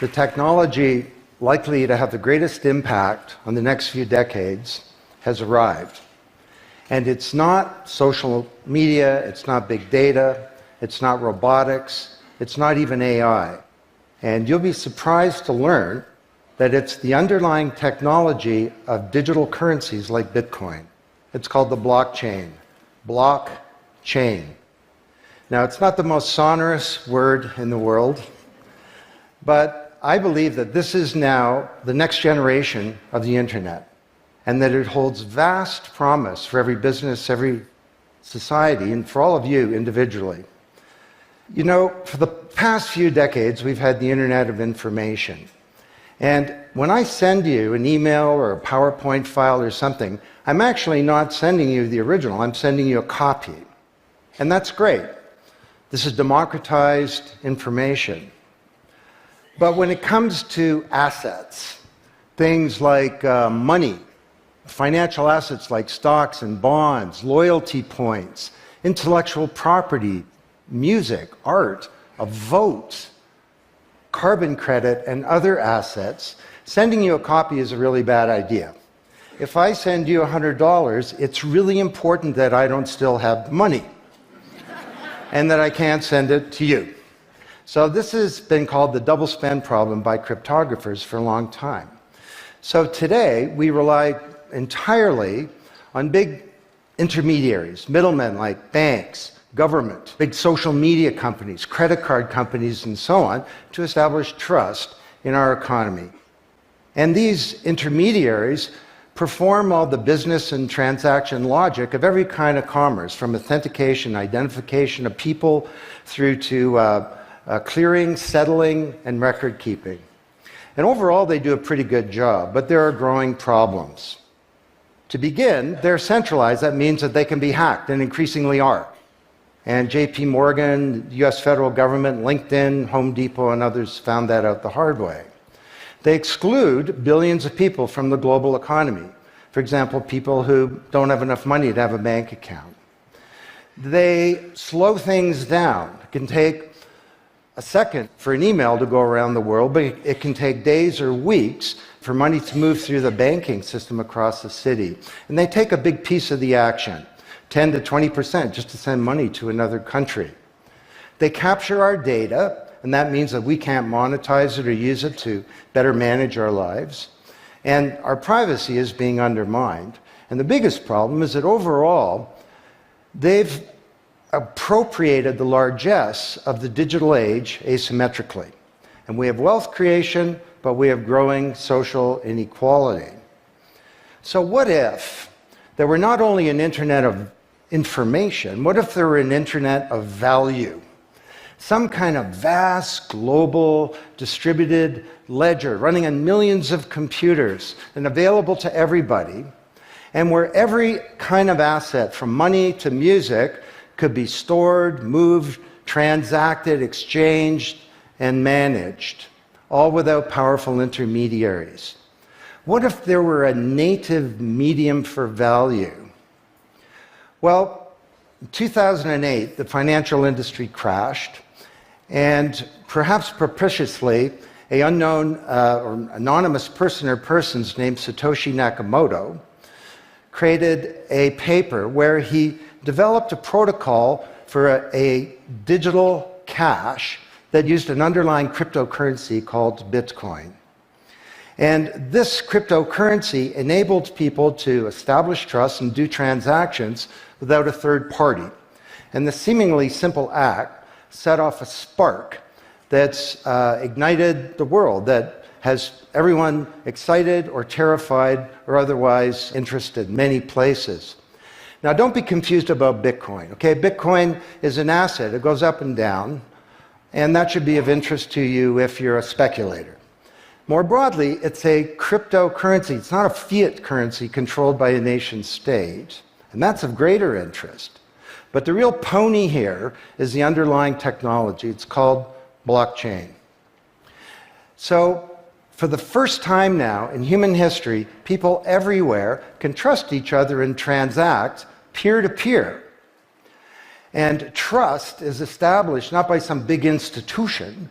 The technology likely to have the greatest impact on the next few decades has arrived. And it's not social media, it's not big data, it's not robotics, it's not even AI. And you'll be surprised to learn that it's the underlying technology of digital currencies like Bitcoin. It's called the blockchain. Blockchain. Now, it's not the most sonorous word in the world, but I believe that this is now the next generation of the internet, and that it holds vast promise for every business, every society, and for all of you individually. You know, for the past few decades, we've had the Internet of Information. And when I send you an email or a PowerPoint file or something, I'm actually not sending you the original, I'm sending you a copy. And that's great. This is democratized information. But when it comes to assets, things like money, financial assets like stocks and bonds, loyalty points, intellectual property, music, art, a vote, carbon credit, and other assets, sending you a copy is a really bad idea. If I send you $100, it's really important that I don't still have the money and that I can't send it to you. So this has been called the double spend problem by cryptographers for a long time. So today, we rely entirely on big intermediaries, middlemen like banks, government, big social media companies, credit card companies, and so on, to establish trust in our economy. And these intermediaries perform all the business and transaction logic of every kind of commerce, from authentication, identification of people, through to clearing, settling, and record keeping. And overall, they do a pretty good job, but there are growing problems. To begin, they're centralized. That means that they can be hacked, and increasingly are. And JP Morgan, the US federal government, LinkedIn, Home Depot, and others found that out the hard way. They exclude billions of people from the global economy. For example, people who don't have enough money to have a bank account. They slow things down. It can take a second for an email to go around the world, but it can take days or weeks for money to move through the banking system across the city. And they take a big piece of the action, 10 to 20%, just to send money to another country. They capture our data, and that means that we can't monetize it or use it to better manage our lives. And our privacy is being undermined. And the biggest problem is that overall, they've appropriated the largesse of the digital age asymmetrically. And we have wealth creation, but we have growing social inequality. So what if there were not only an internet of information, what if there were an internet of value? Some kind of vast, global, distributed ledger running on millions of computers and available to everybody, and where every kind of asset, from money to music, could be stored, moved, transacted, exchanged, and managed, all without powerful intermediaries. What if there were a native medium for value? Well, in 2008, the financial industry crashed, and perhaps propitiously, an unknown or anonymous person or persons named Satoshi Nakamoto created a paper where he developed a protocol for a digital cash that used an underlying cryptocurrency called Bitcoin. And this cryptocurrency enabled people to establish trust and do transactions without a third party. And the seemingly simple act set off a spark that's ignited the world, that has everyone excited or terrified or otherwise interested in many places. Now, don't be confused about Bitcoin, okay? Bitcoin is an asset. It goes up and down, and that should be of interest to you if you're a speculator. More broadly, it's a cryptocurrency. It's not a fiat currency controlled by a nation state, and that's of greater interest. But the real pony here is the underlying technology. It's called blockchain. So, for the first time now in human history, people everywhere can trust each other and transact peer-to-peer. And trust is established not by some big institution,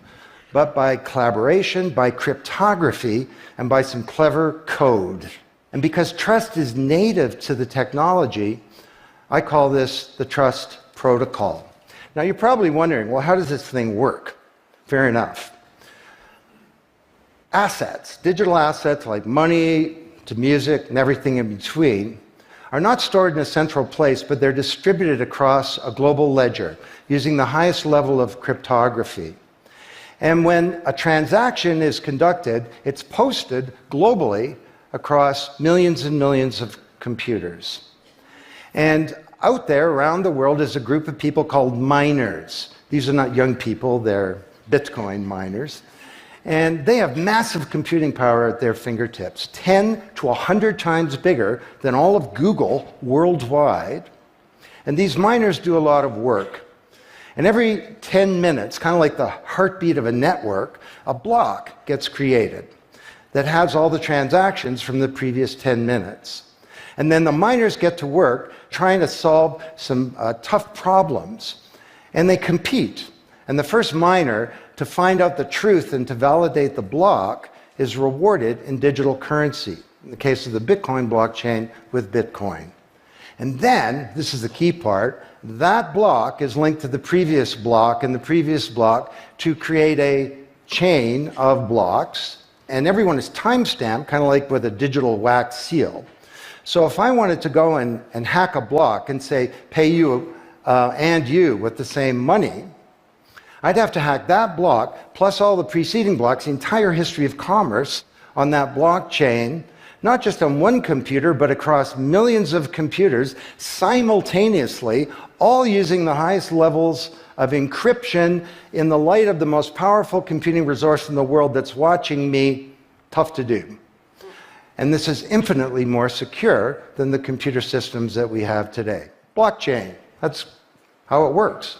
but by collaboration, by cryptography, and by some clever code. And because trust is native to the technology, I call this the trust protocol. Now you're probably wondering, well, how does this thing work? Fair enough. Assets, digital assets like money to music and everything in between, are not stored in a central place, but they're distributed across a global ledger using the highest level of cryptography. And when a transaction is conducted, it's posted globally across millions and millions of computers. And out there around the world is a group of people called miners. These are not young people, they're Bitcoin miners. And they have massive computing power at their fingertips, 10 to 100 times bigger than all of Google worldwide. And these miners do a lot of work. And every 10 minutes, kind of like the heartbeat of a network, a block gets created that has all the transactions from the previous 10 minutes. And then the miners get to work trying to solve some tough problems. And they compete. And the first miner to find out the truth and to validate the block is rewarded in digital currency, in the case of the Bitcoin blockchain with Bitcoin. And then, this is the key part, that block is linked to the previous block and the previous block to create a chain of blocks, and everyone is timestamped, kind of like with a digital wax seal. So if I wanted to go and hack a block and say, pay you and you with the same money, I'd have to hack that block, plus all the preceding blocks, the entire history of commerce on that blockchain, not just on one computer, but across millions of computers simultaneously, all using the highest levels of encryption in the light of the most powerful computing resource in the world that's watching me. Tough to do. And this is infinitely more secure than the computer systems that we have today. Blockchain, that's how it works.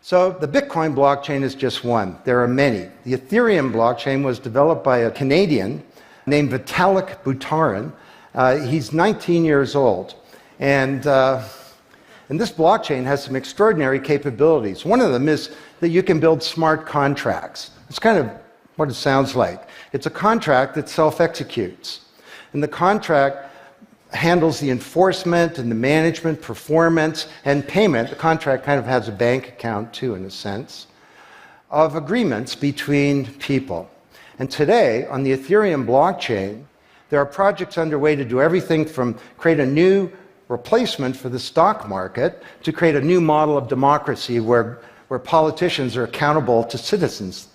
So the Bitcoin blockchain is just one. There are many. The Ethereum blockchain was developed by a Canadian named Vitalik Buterin. He's 19 years old. And this blockchain has some extraordinary capabilities. One of them is that you can build smart contracts. It's kind of what it sounds like. It's a contract that self-executes. And the contract handles the enforcement and the management, performance, and payment. The contract kind of has a bank account too, in a sense, of agreements between people. And today, on the Ethereum blockchain, there are projects underway to do everything from create a new replacement for the stock market to create a new model of democracy where politicians are accountable to citizens.